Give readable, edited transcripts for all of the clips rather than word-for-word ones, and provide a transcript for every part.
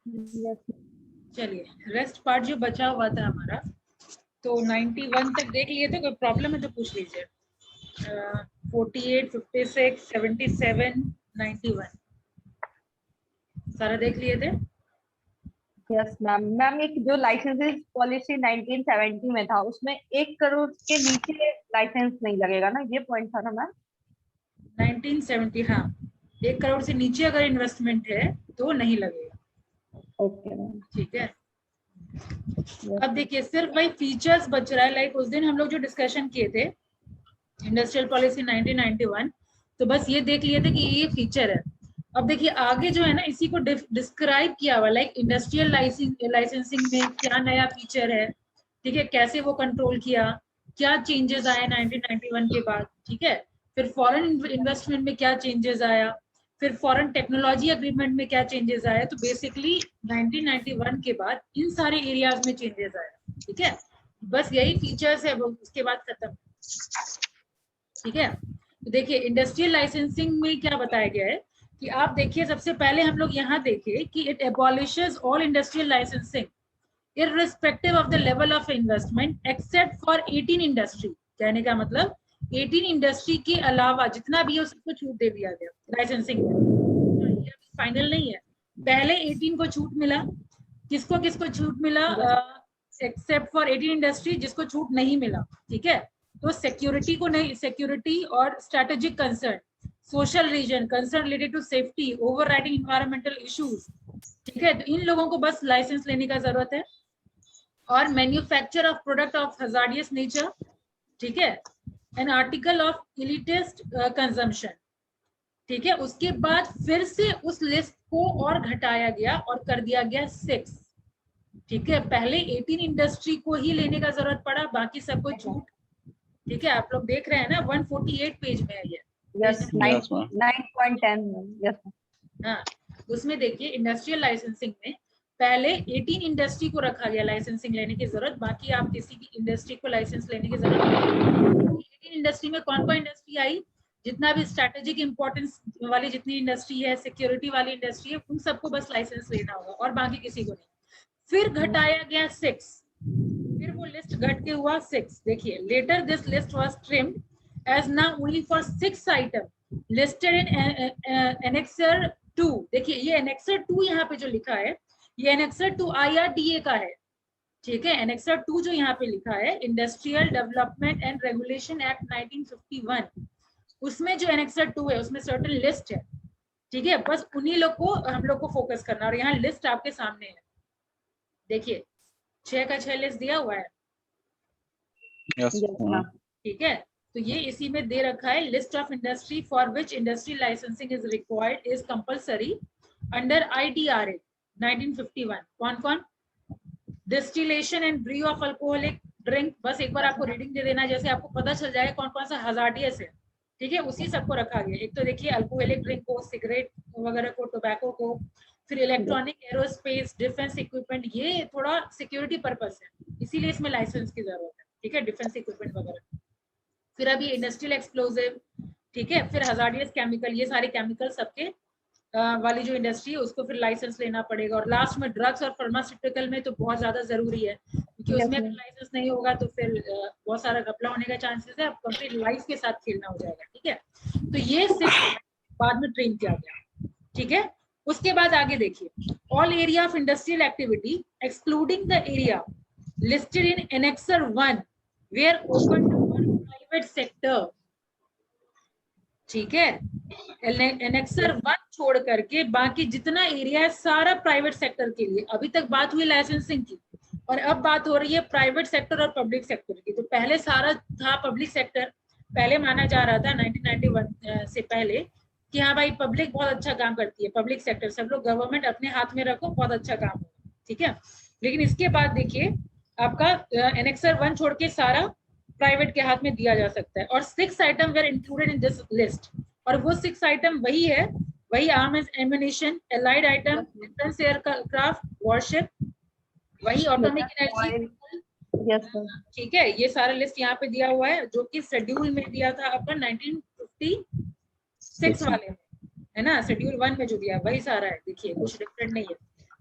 चलिए rest part जो बचा हुआ था हमारा, तो 91 तक देख लिए थे, कोई प्रॉब्लम है तो पूछ लीजिए। 48, 56, 77, 91 सारा देख लिए थे। Yes ma'am. मैम एक जो लाइसेंसेस पॉलिसी 1970 में था, उसमें 1 करोड़ के नीचे लाइसेंस नहीं लगेगा ना, ये पॉइंट था ना मैम? 1970, हाँ, 1 करोड़ से नीचे अगर इन्वेस्टमेंट है तो नहीं लगेगा। Okay ma'am. ठीक है। अब देखिए सिर्फ वही फीचर्स बच रहा है। लाइक उस दिन हम लोग जो डिस्कशन किए थे इंडस्ट्रियल पॉलिसी 1991, तो बस ये देख लिए थे कि ये फीचर है। अब देखिए आगे जो है ना, इसी को डिस्क्राइब किया हुआ, लाइक इंडस्ट्रियल लाइसेंसिंग में क्या नया फीचर है, ठीक है, कैसे वो कंट्रोल किया, क्या चेंजेस आए 1991 के बाद, ठीक है, फिर फॉरेन इन्वेस्टमेंट में क्या चेंजेस आया, फिर फॉरेन टेक्नोलॉजी एग्रीमेंट में क्या चेंजेस आया। तो बेसिकली 1991 के बाद इन सारे एरियाज में चेंजेस आया। ठीक है, बस यही फीचर्स है, वो उसके बाद खत्म। ठीक है, तो देखिए इंडस्ट्रियल लाइसेंसिंग में क्या बताया गया है कि आप देखिए, सबसे पहले हम लोग यहाँ देखिए कि it abolishes all industrial licensing irrespective of the level of investment except for 18 industry. कहने का मतलब 18 इंडस्ट्री के अलावा जितना भी है उसको छूट दे दिया गया लाइसेंसिंग में। ये फाइनल नहीं है, पहले 18 को छूट मिला। किसको किसको छूट मिला? एक्सेप्ट फॉर 18 इंडस्ट्री, जिसको छूट नहीं मिला, ठीक है, तो सिक्योरिटी को नहीं, सिक्योरिटी और strategic concern, social reason, concern related to safety, overriding environmental issues, ठीक है, तो इन लोगों को बस लाइसेंस लेने का जरूरत है। और manufacture of product of hazardous nature, ठीक है, an article of elitist consumption, ठीक है। उसके बाद फिर से उस लिस्ट को और घटाया गया और कर दिया गया 6, ठीक है। पहले 18 इंडस्ट्री को ही लेने का जरूरत पड़ा, बाकी सबको छूट, ठीक है। आप लोग देख रहे हैं ना 148 पेज में है ये। यस 9.10। यस। हाँ, उसमें देखिए इंडस्ट्रियल लाइसेंसिंग में पहले 18 इंडस्ट्री को रखा गया लाइसेंसिंग लेने की जरूरत, बाकी आप किसी भी इंडस्ट्री को लाइसेंस लेने की जरूरत नहीं। 18 इंडस्ट्री में कौन कौन इंडस्ट्री आई? जितना भी स्ट्रेटेजिक इंपॉर्टेंस वाली जितनी इंडस्ट्री है, सिक्योरिटी वाली इंडस्ट्री है, उन सबको बस लाइसेंस लेना होगा और बाकी किसी को नहीं। फिर घटाया गया 6, फिर वो लिस्ट घट के हुआ 6। देखिए later this list was trimmed as now only for 6 item listed in annexure 2। देखिए ये एनेक्सर 2 यहाँ पे जो लिखा है, ये एनेक्सर 2 IRDA का है, ठीक है। एनेक्सर 2 जो यहाँ पे लिखा है industrial development and regulation act 1951, उसमें जो एनेक्सर 2 है उसमें सर्टेन लिस्ट है, ठीक है। बस उन्हीं लोग को हम लोग को फोकस करना। और यहाँ लिस्ट आपके सामने है, देखिए 6 का 6 लिस्ट दिया हुआ है, ठीक है। तो ये इसी में दे रखा है, list of industry for which industry licensing is required is compulsory under IDRA 1951। कौन कौन? Distillation and brew of alcoholic drink, बस एक बार आपको रीडिंग दे देना, जैसे आपको पता चल जाएगा कौन कौन सा हजार्डियस है, ठीक है। उसी सबको रखा गया। एक तो देखिए अल्कोहलिक ड्रिंक को, सिगरेट वगैरह को, टोबैको को, फिर इलेक्ट्रॉनिक, एरोस्पेस, डिफेंस इक्विपमेंट, ये थोड़ा सिक्योरिटी पर्पस है, इसीलिए इसमें लाइसेंस की जरूरत है, ठीक है, डिफेंस इक्विपमेंट वगैरह। फिर अभी इंडस्ट्रियल एक्सप्लोजिव, ठीक है, फिर हजार्डियस केमिकल, ये सारे केमिकल सबके वाली जो इंडस्ट्री है उसको फिर लाइसेंस लेना पड़ेगा। और लास्ट में ड्रग्स और फार्मास्यूटिकल में तो बहुत ज्यादा जरूरी है, क्योंकि उसमें अगर लाइसेंस नहीं होगा तो फिर बहुत सारा घपला होने का चांसेस है, कंप्लीट लाइफ के साथ खेलना हो जाएगा, ठीक है। तो ये सिर्फ बाद में ट्रेन किया गया, ठीक है। उसके बाद आगे देखिए, all area of industrial activity excluding the area listed in annexure 1 were open to private sector, ठीक है। एनेक्सर 1 छोड़ करके बाकी जितना एरिया है सारा प्राइवेट सेक्टर के लिए। अभी तक बात हुई लाइसेंसिंग की, और अब बात हो रही है प्राइवेट सेक्टर और पब्लिक सेक्टर की। तो पहले सारा था पब्लिक सेक्टर, पहले माना जा रहा था 1991 से पहले कि हाँ भाई पब्लिक बहुत अच्छा काम करती है, पब्लिक सेक्टर सब लोग गवर्नमेंट अपने हाथ में रखो, बहुत अच्छा काम हो, ठीक है। लेकिन इसके बाद देखिए आपका एनेक्सर 1 छोड़ के सारा प्राइवेट के हाथ में दिया जा सकता है। और 6 item were included in this list, और वो 6 आइटम वही है, वही arms ammunition, allied item, defence aircraft, warship, वही ऑटोमिक एनर्जी, ठीक है। ये सारा लिस्ट यहाँ पे दिया हुआ है, जो कि शेड्यूल में दिया था अपन 1956 वाले में, है ना। शेड्यूल 1 में जो दिया वही सारा है, देखिए कुछ डिफरेंट नहीं है।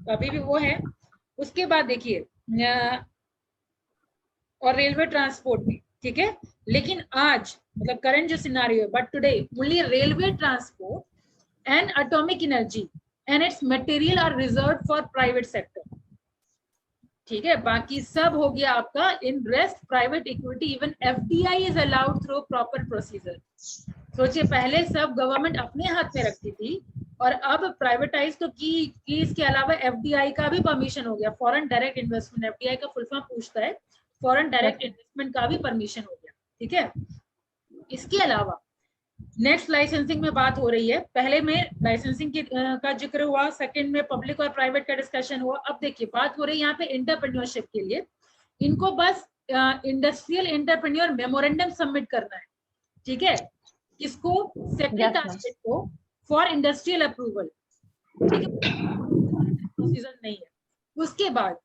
अभी भी वो है। उसके बाद देखिए और रेलवे ट्रांसपोर्ट भी, ठीक है। लेकिन आज मतलब करंट जो सिनारियो है, but today only railway transport and atomic energy and its material are reserve for private sector, ठीक है। बाकी सब हो गया आपका in rest private equity, even FDI is allowed through proper procedure. सोचिए पहले सब गवर्नमेंट अपने हाथ में रखती थी और अब प्राइवेटाइज तो की इसके अलावा एफडीआई का भी परमिशन हो गया, फॉरेन डायरेक्ट इन्वेस्टमेंट, एफडीआई का फुल फॉर्म पूछता है, फॉरेन डायरेक्ट इन्वेस्टमेंट का भी परमिशन हो गया, ठीक है। इसके अलावा नेक्स्ट लाइसेंसिंग में बात हो रही है, पहले में लाइसेंसिंग का जिक्र हुआ, सेकंड में पब्लिक और प्राइवेट का डिस्कशन हुआ, अब देखिए बात हो रही है यहाँ पे इंटरप्रेन्योरशिप के लिए। इनको बस इंडस्ट्रियल इंटरप्रेन्योर मेमोरेंडम सबमिट करना है, ठीक है, किसको, सेक्रेटरीट को, फॉर इंडस्ट्रियल अप्रूवल, ठीक है, प्रोसीजर नहीं है। उसके बाद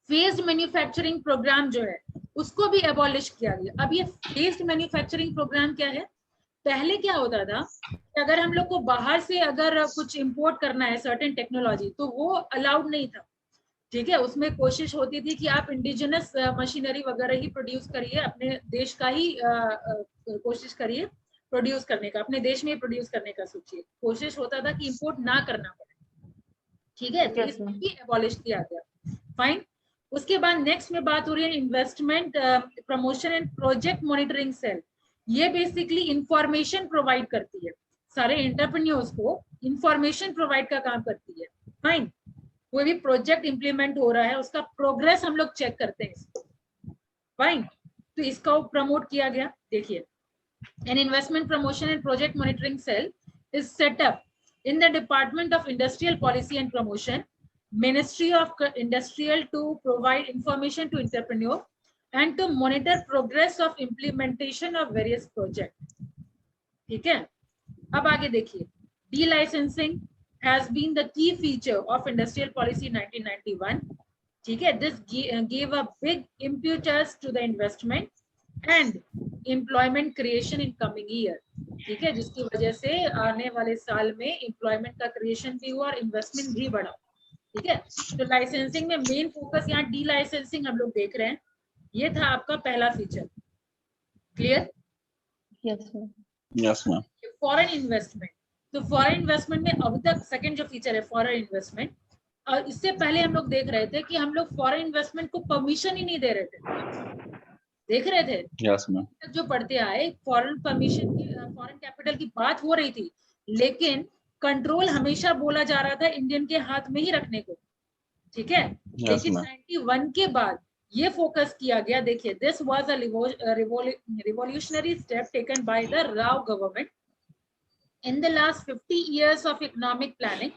फेज्ड मैन्युफैक्चरिंग प्रोग्राम जो है उसको भी एबॉलिश किया गया। अब ये फेज्ड मैन्युफैक्चरिंग प्रोग्राम क्या है, पहले क्या होता था कि अगर हम लोग को बाहर से अगर कुछ इंपोर्ट करना है सर्टेन टेक्नोलॉजी तो वो अलाउड नहीं था, ठीक है। उसमें कोशिश होती थी कि आप इंडिजिनस मशीनरी वगैरह ही प्रोड्यूस करिए, अपने देश का ही कोशिश करिए प्रोड्यूस करने का, अपने देश में ही प्रोड्यूस करने का सोचिए, कोशिश होता था कि इंपोर्ट ना करना पड़े, ठीक है। तो इसको भी एबॉलिश किया गया, फाइन। उसके बाद नेक्स्ट में बात हो रही है investment promotion and project monitoring cell. ये बेसिकली इंफॉर्मेशन प्रोवाइड करती है, सारे एंटरप्रेन्योर्स को इंफॉर्मेशन प्रोवाइड का काम करती है, फाइन। कोई भी प्रोजेक्ट इंप्लीमेंट हो रहा है उसका प्रोग्रेस हम लोग चेक करते हैं इसको, फाइन। तो इसका प्रमोट किया गया। देखिए an investment promotion and project monitoring cell is set up in the Department of Industrial Policy and Promotion, Ministry of Industrial, to provide information to entrepreneur and to monitor progress of implementation of various projects, ठीक है। अब आगे देखिए, de-licensing has been the key feature of Industrial Policy 1991, ठीक है। This gave a big impetus to the investment and employment creation in coming year, ठीक है, जिसकी वजह से आने वाले साल में एम्प्लॉयमेंट का क्रिएशन भी हुआ और इन्वेस्टमेंट भी बढ़ा, ठीक है। तो लाइसेंसिंग में मेन फोकस यहाँ डी लाइसेंसिंग हम लोग देख रहे हैं। ये था आपका पहला feature, clear? Yes ma'am. Foreign investment, तो फॉरेन इन्वेस्टमेंट में अब तक सेकंड जो फीचर है फॉरेन इन्वेस्टमेंट, और इससे पहले हम लोग देख रहे थे कि हम लोग फॉरेन इन्वेस्टमेंट को परमिशन ही नहीं दे रहे थे, देख रहे थे। Yes ma'am. जो पढ़ते आए फॉरेन परमिशन की, फॉरेन कैपिटल की बात हो रही थी, लेकिन कंट्रोल हमेशा बोला जा रहा था इंडियन के हाथ में ही रखने को, ठीक है। लेकिन 91 के बाद ये फोकस किया गया। देखिए this was a revolutionary step taken by the Rao government in the last 50 years of economic planning.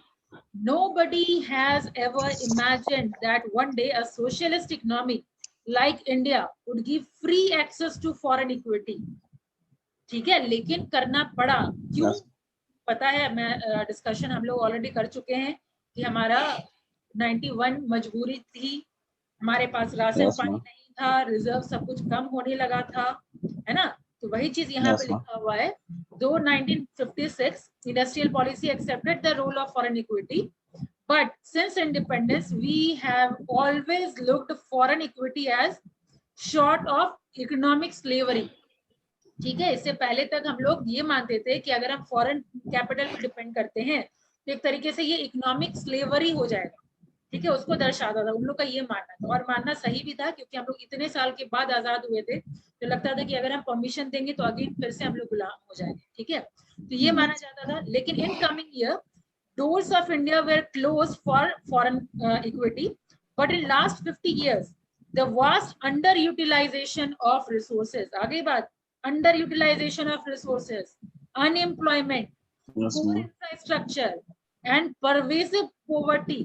Nobody has ever imagined that one day a socialist economy like India would give free access to foreign equity, ठीक है। लेकिन करना पड़ा, क्यों पता है? मैं discussion हम लोग ऑलरेडी कर चुके हैं कि हमारा 91 मजबूरी थी, हमारे पास राशन पानी नहीं था, रिजर्व सब कुछ कम होने लगा था, है ना। तो वही चीज यहाँ पे लिखा हुआ है, दो 1956 industrial policy accepted the role of foreign equity, but since independence we have always looked foreign equity as short of economic slavery, ठीक है। इससे पहले तक हम लोग ये मानते थे कि अगर हम फॉरेन कैपिटल पे डिपेंड करते हैं तो एक तरीके से ये इकोनॉमिक स्लेवरी हो जाएगा, ठीक है। उसको दर्शाता था, उन लोग का ये मानना था, और मानना सही भी था, क्योंकि हम लोग इतने साल के बाद आजाद हुए थे तो लगता था कि अगर हम परमिशन देंगे तो अगेन फिर से हम लोग गुलाम हो जाएंगे, ठीक है। तो ये माना जाता था। लेकिन in coming year doors of India were closed for foreign equity, but in last 50 years the vast underutilization of resources, आगे बात, underutilization of resources, unemployment, poor infrastructure and pervasive poverty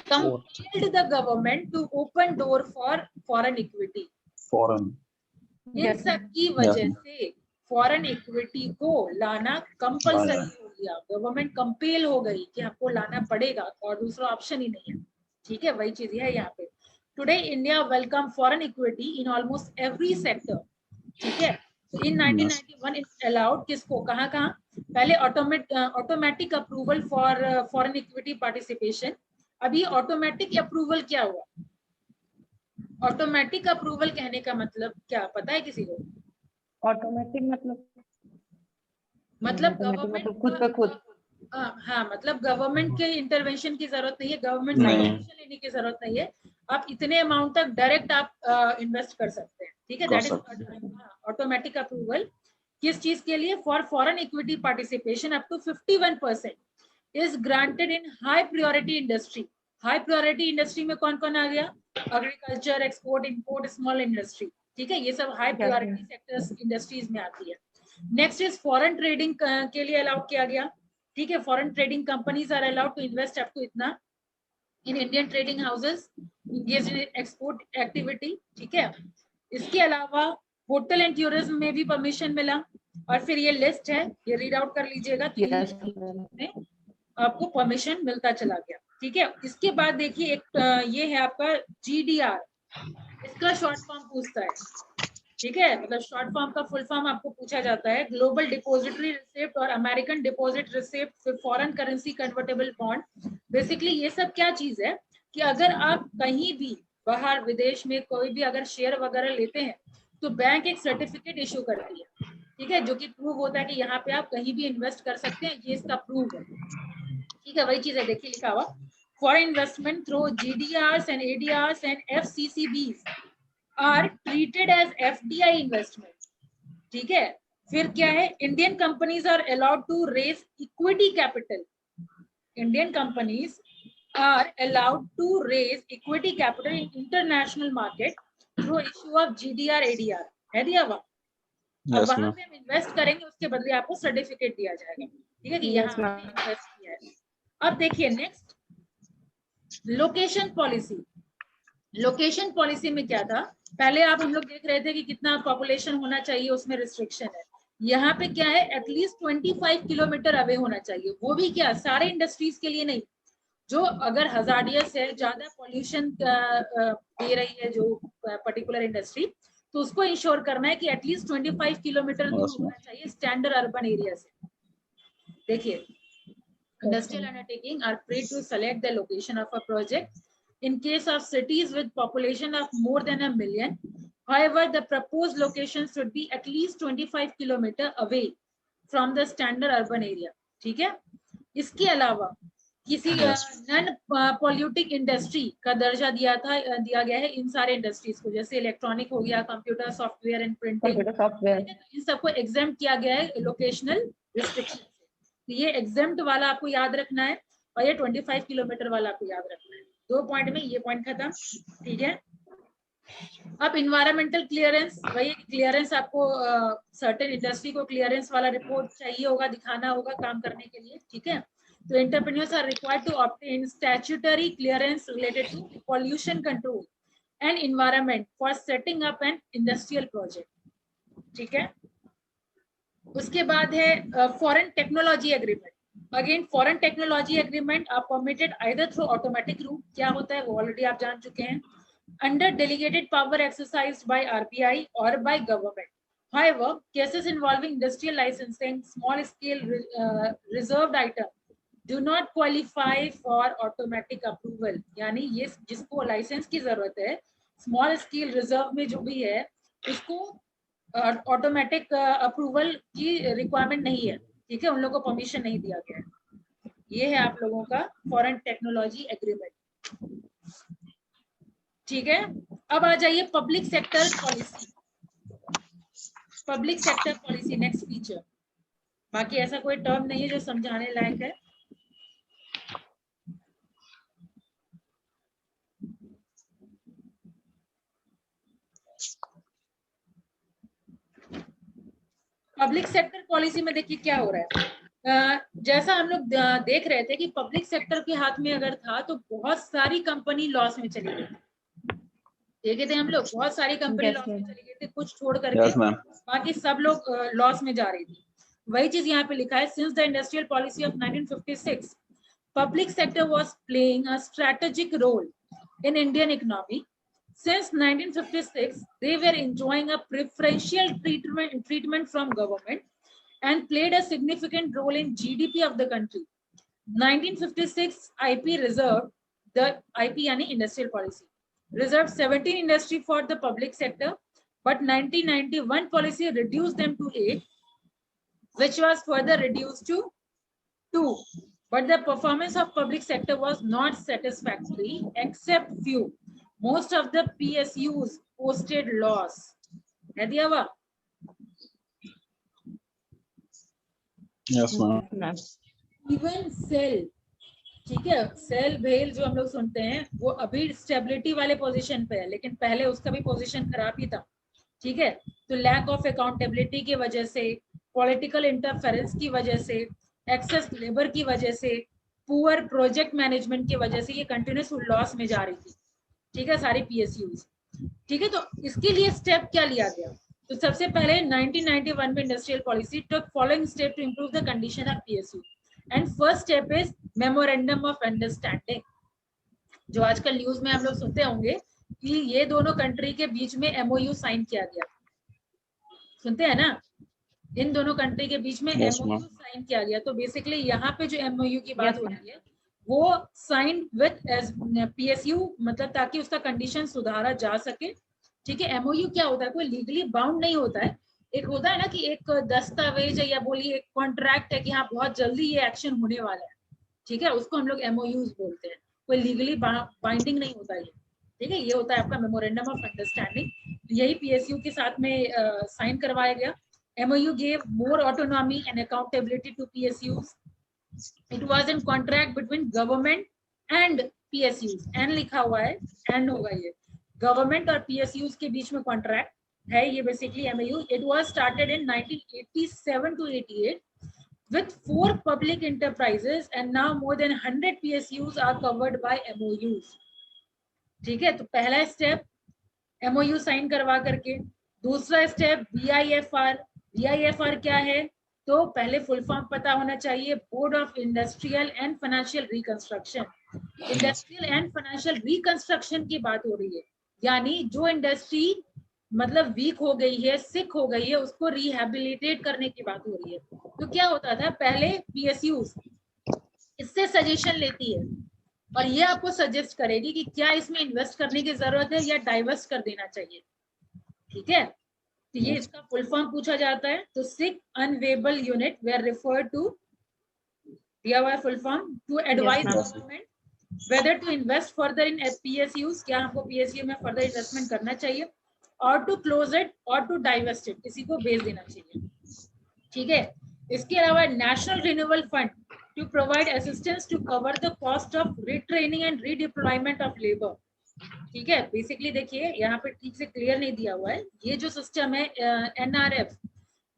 compelled the government to open door for foreign equity. इन सब की वजह से foreign equity को लाना compulsory हो गया, गवर्नमेंट कंपेल हो गई कि हमको लाना पड़ेगा और दूसरा ऑप्शन ही नहीं है, ठीक है। वही चीज है यहाँ पे। Today India welcome foreign equity in almost every sector, ठीक है। तो इन 1991 इट अलाउड किसको, कहाँ, पहले automatic approval for foreign equity participation, अभी ऑटोमेटिक अप्रूवल क्या हुआ? ऑटोमेटिक अप्रूवल कहने का मतलब क्या पता है किसी को? ऑटोमेटिक मतलब गवर्नमेंट खुद पे खुद। हाँ, मतलब गवर्नमेंट के इंटरवेंशन की जरूरत नहीं है, गवर्नमेंट से परमिशन लेने की जरूरत नहीं है। आप इतने अमाउंट तक डायरेक्ट आप इन्वेस्ट कर सकते हैं, ठीक है। That is automatic approval. किस चीज के लिए? For foreign equity participation up to 51% is granted in high priority industry. High priority industry में कौन कौन आ गया? Agriculture, export, import, small industry, ठीक है। ये सब हाई प्रायोरिटी सेक्टर्स इंडस्ट्रीज में आती है। नेक्स्ट इज फॉरेन ट्रेडिंग के लिए अलाउड किया गया, ठीक है। Foreign trading companies are allowed to invest up to इतना in Indian trading houses engage in export activity, ठीक है। इसके अलावा होटल एंड टूरिज्म में भी परमिशन मिला। और फिर ये लिस्ट है, ये रीड आउट कर लीजिएगा। तो आपको परमिशन मिलता चला गया, ठीक है। इसके बाद देखिए एक ये है आपका GDR, इसका शॉर्ट फॉर्म पूछता है, ठीक है। मतलब शॉर्ट फॉर्म का फुल फॉर्म आपको पूछा जाता है, ग्लोबल डिपॉजिटरी रिसिप्ट और American deposit receipt for foreign currency convertible bond. Basically ये सब क्या चीज है कि अगर आप कहीं भी बाहर विदेश में कोई भी अगर शेयर वगैरह लेते हैं तो बैंक एक सर्टिफिकेट इशू करती है, ठीक है, जो कि प्रूव होता है कि यहाँ पे आप कहीं भी इन्वेस्ट कर सकते हैं, ये इसका प्रूव है, ठीक है। वही चीज है, देखिए लिखा हुआ foreign investment through GDRs and ADRs and FCCBs are treated as FDI investment, ठीक है। फिर क्या है? Indian companies are allowed to raise equity capital. Indian companies are allowed to raise equity capital in international market through issue of GDR ADR, है दिया हुआ। अब वहां पे हम इन्वेस्ट करेंगे, उसके बदले आपको सर्टिफिकेट दिया जाएगा, ठीक है, कि यहाँ हमने इन्वेस्ट किया है। अब देखिए next, location policy. Location policy में क्या था? पहले आप हम लोग देख रहे थे कि कितना पॉपुलेशन होना चाहिए, उसमें रिस्ट्रिक्शन है। यहाँ पे क्या है? एटलीस्ट 25 किलोमीटर अवे होना चाहिए। वो भी क्या, सारे इंडस्ट्रीज के लिए नहीं, जो अगर हजार्डियस है, ज्यादा पॉल्यूशन दे रही है जो पर्टिकुलर इंडस्ट्री, तो उसको इंश्योर करना है कि एटलीस्ट 25 किलोमीटर दूर होना चाहिए स्टैंडर्ड अर्बन एरिया से। देखिए, industrial undertaking are free to select the location of a project in case of cities with population of more than 1 million. However, the proposed location should be at least 25 kilometer away from the standard urban area, ठीक है। इसके अलावा किसी non polluting industry का दर्जा दिया गया है इन सारे इंडस्ट्रीज को, जैसे इलेक्ट्रॉनिक हो गया, कंप्यूटर, सॉफ्टवेयर एंड प्रिंटिंग, इन सबको एग्जेम्प्ट किया गया है लोकेशनल रिस्ट्रिक्शन। ये एग्जेम्प्ट वाला आपको याद रखना है और ये 25 किलोमीटर वाला आपको याद रखना है। 2 पॉइंट में ये पॉइंट खत्म, ठीक है। अब इन्वायरमेंटल क्लियरेंस, वही क्लियरेंस आपको सर्टेन इंडस्ट्री को क्लियरेंस वाला रिपोर्ट चाहिए होगा, दिखाना होगा काम करने के लिए, ठीक है। तो entrepreneurs are required to obtain statutory clearance related to pollution control and environment for setting up an industrial project, ठीक है। उसके बाद है foreign technology agreement. Again foreign technology agreement are permitted either through automatic route, क्या होता है वो already आप जान चुके हैं, under delegated power exercised by RBI और by government. However, cases involving industrial licensing, small scale reserved item do not qualify for automatic approval। यानी ये जिसको लाइसेंस की जरूरत है, स्मॉल स्केल रिजर्व में जो भी है, उसको ऑटोमेटिक अप्रूवल की रिक्वायरमेंट नहीं है, ठीक है, उन लोगों को परमिशन नहीं दिया गया है। ये है आप लोगों का फॉरेन टेक्नोलॉजी एग्रीमेंट, ठीक है। अब आ जाइए public sector policy. Public sector policy next feature, बाकी ऐसा कोई टर्म नहीं है जो समझाने लायक है। पब्लिक सेक्टर पॉलिसी में देखिए क्या हो रहा है। जैसा हम लोग देख रहे थे कि पब्लिक सेक्टर के हाथ में अगर था तो बहुत सारी कंपनी लॉस में चली गई, देखे थे हम लोग, बहुत सारी कंपनी लॉस में चली गई थी, कुछ छोड़ करके बाकी सब लोग लॉस में जा रही थी। वही चीज यहाँ पे लिखा है, since the industrial policy of 1956 public sector was playing a strategic role in Indian economy. Since 1956, they were enjoying a preferential treatment from government and played a significant role in GDP of the country. 1956 IP reserved the IP यानी industrial policy. Reserved 17 industry for the public sector, but 1991 policy reduced them to 8, which was further reduced to 2. But the performance of public sector was not satisfactory, except few. Most of the PSUs posted loss. है दिया हुआ? Yes, ma'am. Even cell, ठीक है, cell भेल जो हम लोग सुनते हैं वो अभी स्टेबिलिटी वाले पोजीशन पे है, लेकिन पहले उसका भी पोजीशन खराब ही था, ठीक है। तो लैक ऑफ अकाउंटेबिलिटी की वजह से, पॉलिटिकल इंटरफेरेंस की वजह से, एक्सेस लेबर की वजह से, पुअर प्रोजेक्ट मैनेजमेंट की वजह से ये कंटिन्यूस लॉस में जा रही थी, ठीक है, सारी पीएसयूज, ठीक है। तो इसके लिए स्टेप क्या लिया गया? तो सबसे पहले 1991 में industrial policy took following step to improve the condition of PSU, and first step is memorandum of understanding, जो आजकल न्यूज में हम लोग सुनते होंगे कि ये दोनों कंट्री के बीच में एमओयू साइन किया गया, सुनते हैं ना, इन दोनों कंट्री के बीच में Yes, एमओयू ma'am. साइन किया गया। तो बेसिकली यहाँ पे जो एमओयू की बात हो रही है वो साइन विद पीएसयू, मतलब ताकि उसका कंडीशन सुधारा जा सके, ठीक है। एमओयू क्या होता है? कोई लीगली बाउंड नहीं होता है, एक होता है ना कि एक दस्तावेज है या बोलिए एक कॉन्ट्रैक्ट है कि हाँ बहुत जल्दी ये एक्शन होने वाला है, ठीक है, उसको हम लोग एमओयूज बोलते हैं। कोई लीगली बाइंडिंग नहीं होता ये, ठीक है। ये होता है आपका मेमोरेंडम ऑफ अंडरस्टैंडिंग, यही पीएसयू के साथ में साइन करवाया गया। MOU gave more autonomy and accountability to PSUs. It was in contract between government and PSUs, and लिखा हुआ है, एंड होगा ये, गवर्नमेंट और पीएसयूज के बीच में कॉन्ट्रैक्ट है ये basically MOU. It was started in 1987 to 88 with 4 public enterprises, and now more than 100 PSUs are covered by MOUs, ठीक है। तो पहला स्टेप MOU साइन करवा करके, दूसरा स्टेप BIFR। BIFR क्या है? तो पहले फुल फॉर्म पता होना चाहिए, board of industrial and financial reconstruction. Industrial and financial reconstruction की बात हो रही है, यानी जो इंडस्ट्री मतलब वीक हो गई है, सिक हो गई है, उसको रिहेबिलिटेट करने की बात हो रही है। तो क्या होता था पहले, पीएसयूज इससे सजेशन लेती है और ये आपको सजेस्ट करेगी कि क्या इसमें इन्वेस्ट करने की जरूरत है या डाइवर्स कर देना चाहिए, ठीक है। तो ये इसका फुल फॉर्म पूछा जाता है। तो sick unviable unit were refer to, दिया हुआ full form, to advise government whether to invest further in PSUs, क्या हमको पीएसयू में फर्दर इन्वेस्टमेंट करना चाहिए, और टू क्लोज इट और टू डाइवर्स्ट इट, किसी को भेज देना चाहिए, ठीक है। इसके अलावा national renewal fund to provide assistance to cover the cost of retraining and redeployment of labour, ठीक है। बेसिकली देखिए यहाँ पे ठीक से क्लियर नहीं दिया हुआ है, ये जो सिस्टम है एनआरएफ,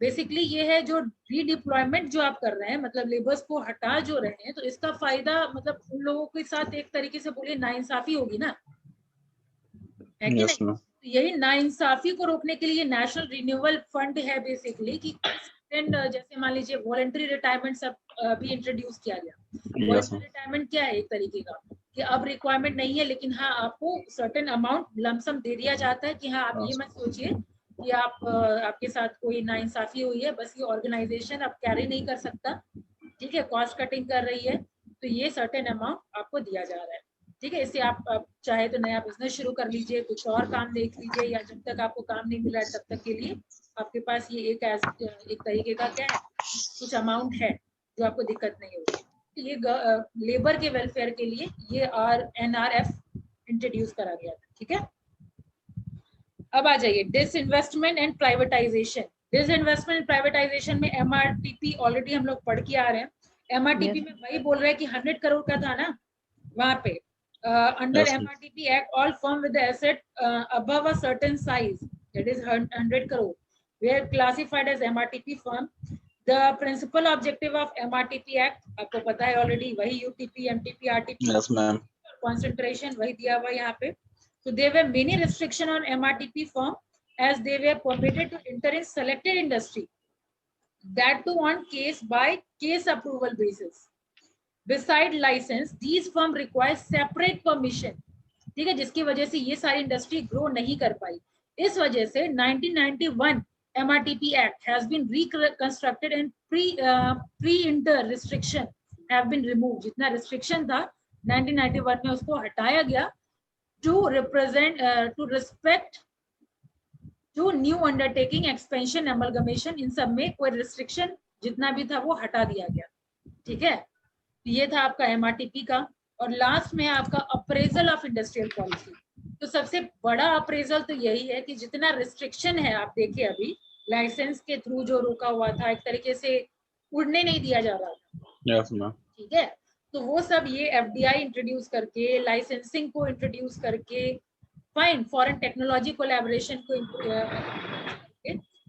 बेसिकली ये है जो रीडिप्लॉयमेंट जो आप कर रहे हैं, मतलब लेबर्स को हटा जो रहे हैं, तो इसका फायदा मतलब उन लोगों के साथ एक तरीके से बोलिए नाइंसाफी होगी ना, है कि Yes, नहीं? ma'am. यही नाइंसाफी को रोकने के लिए नेशनल रिन्यूअल फंड है बेसिकली, कि जैसे मान लीजिए वॉलंटरी रिटायरमेंट सब भी इंट्रोड्यूस किया गया। Yes, voluntary ma'am. रिटायरमेंट क्या है? एक तरीके का कि अब रिक्वायरमेंट नहीं है, लेकिन हाँ आपको सर्टेन अमाउंट लमसम दे दिया जाता है कि हाँ आप ये मत सोचिए कि आप आपके साथ कोई नाइंसाफी हुई है, बस ये ऑर्गेनाइजेशन अब कैरी नहीं कर सकता, ठीक है, कॉस्ट कटिंग कर रही है, तो ये सर्टेन अमाउंट आपको दिया जा रहा है, ठीक है। इससे आप चाहे तो नया बिजनेस शुरू कर लीजिए, कुछ और काम देख लीजिए, या जब तक आपको काम नहीं मिला है तब तक के लिए आपके पास ये एक तरीके का क्या है, कुछ अमाउंट है जो आपको दिक्कत नहीं होगी। तो ये लेबर के वेलफेयर के लिए ये NRF इंट्रोड्यूस करा गया था, ठीक है। अब आ जाइए disinvestment and privatisation. Disinvestment and privatisation में MRTP ऑलरेडी हम लोग पढ़ के आ रहे हैं। MRTP में वही बोल रहे हैं कि 100 करोड़ का था ना वहां पे, under MRTP Act, all firm with the asset above a certain size, that is 100 crore, were classified as MRTP firm. The principal objective of MRTP Act आपको पता है ऑलरेडी, वही UTP, MTP, RTP, Yes, ma'am. concentration वही दिया हुआ यहाँ पे। So there were many restriction on MRTP firm as they were permitted to enter in selected industry, that too on case by case approval basis. Beside license, these firm require separate permission, ठीक है, जिसकी वजह से ये सारी industry grow नहीं कर पाई। इस वजह से 1991 MRTP Act has been reconstructed and pre-inter restriction have been removed। जितना restriction था 1991 में उसको हटाया गया to respect to new undertaking, expansion, amalgamation, इन सब में कोई रिस्ट्रिक्शन जितना भी था वो हटा दिया गया। ठीक है, ये था आपका एमआरटीपी का। और लास्ट में आपका अप्रेजल ऑफ इंडस्ट्रियल पॉलिसी। तो सबसे बड़ा अप्रेजल तो यही है कि जितना रिस्ट्रिक्शन है, आप देखिए अभी लाइसेंस के थ्रू जो रोका हुआ था, एक तरीके से उड़ने नहीं दिया जा रहा था। ठीक है, तो वो सब ये एफडीआई इंट्रोड्यूस करके, लाइसेंसिंग को इंट्रोड्यूस करके, फाइन फॉरेन टेक्नोलॉजी कोलैबोरेशन को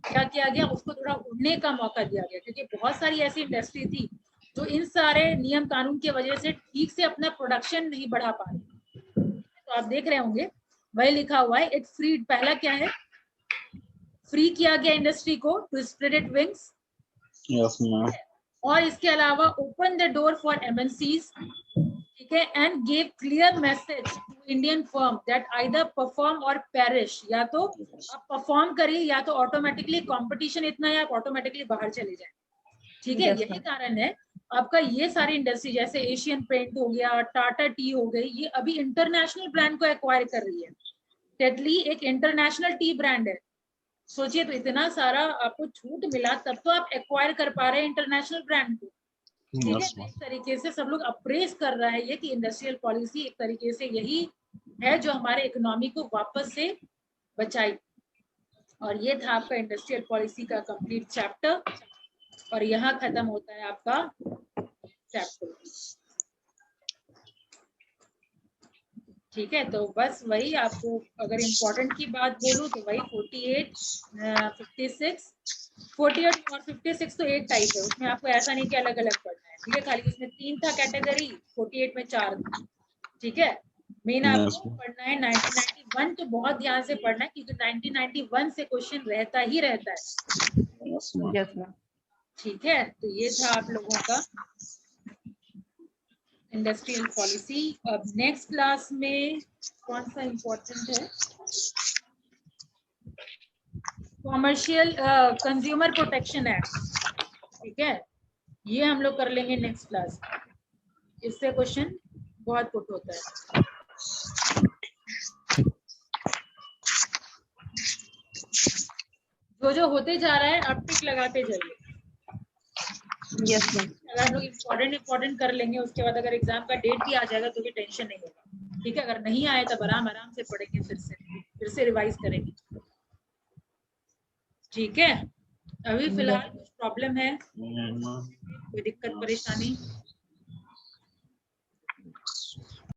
क्या किया गया, उसको थोड़ा उड़ने का मौका दिया गया। क्योंकि बहुत सारी ऐसी इंडस्ट्री थी जो इन सारे नियम कानून की वजह से ठीक से अपना प्रोडक्शन नहीं बढ़ा पा रही। तो आप देख रहे होंगे वही लिखा हुआ है, इट फ्री, पहला क्या है, फ्री किया गया इंडस्ट्री को टू स्प्रेड इट विंग्स। और इसके अलावा open the door for MNCs, ठीक है, and give clear message to Indian firm that either perform or perish, या तो आप परफॉर्म करिए या तो ऑटोमेटिकली कंपटीशन इतना है आप ऑटोमेटिकली बाहर चले जाए। ठीक है, यही कारण है आपका ये सारी इंडस्ट्री जैसे एशियन पेंट हो गया, टाटा टी हो गई, ये अभी इंटरनेशनल ब्रांड को एक्वायर कर रही है। टेटली एक इंटरनेशनल टी ब्रांड है। सोचिए, तो इतना सारा आपको छूट मिला तब तो आप एक्वायर कर पा रहे हैं इंटरनेशनल ब्रांड को। ठीक है, इस तरीके से सब लोग अप्रेज कर रहा है ये कि इंडस्ट्रियल पॉलिसी एक तरीके से यही है जो हमारे इकोनॉमी को वापस से बचाई। और ये था आपका इंडस्ट्रियल पॉलिसी का कंप्लीट चैप्टर, और यहाँ खत्म होता है आपका चैप्टर। ठीक है, तो बस वही आपको अगर इम्पोर्टेंट की बात बोलूं तो वही 48, 56, 48 और 56 तो एक टाइप है, उसमें आपको ऐसा नहीं कि अलग अलग पढ़ना है। ठीक है, खाली इसमें 3 था कैटेगरी, 48 में 4 था। ठीक है, मेन आपको पढ़ना है 1991, तो बहुत ध्यान से पढ़ना है क्योंकि 1991 से क्वेश्चन रहता ही रहता है। ठीक है, तो ये था आप लोगों का इंडस्ट्रियल पॉलिसी। अब नेक्स्ट क्लास में कौन सा इम्पोर्टेंट है, कॉमर्शियल कंज्यूमर प्रोटेक्शन एक्ट। ठीक है, ये हम लोग कर लेंगे नेक्स्ट क्लास। इससे क्वेश्चन बहुत पुट होता है। जो होते जा रहा है आप टिक लगाते जाइए। अगर हम लोग इम्पोर्टेंट कर लेंगे, उसके बाद अगर एग्जाम का डेट भी आ जाएगा तो भी टेंशन नहीं होगा। ठीक है, अगर नहीं आए तब आराम से पढ़ेंगे, फिर से रिवाइज करेंगे। ठीक है, अभी फिलहाल कुछ प्रॉब्लम है, कोई दिक्कत परेशानी?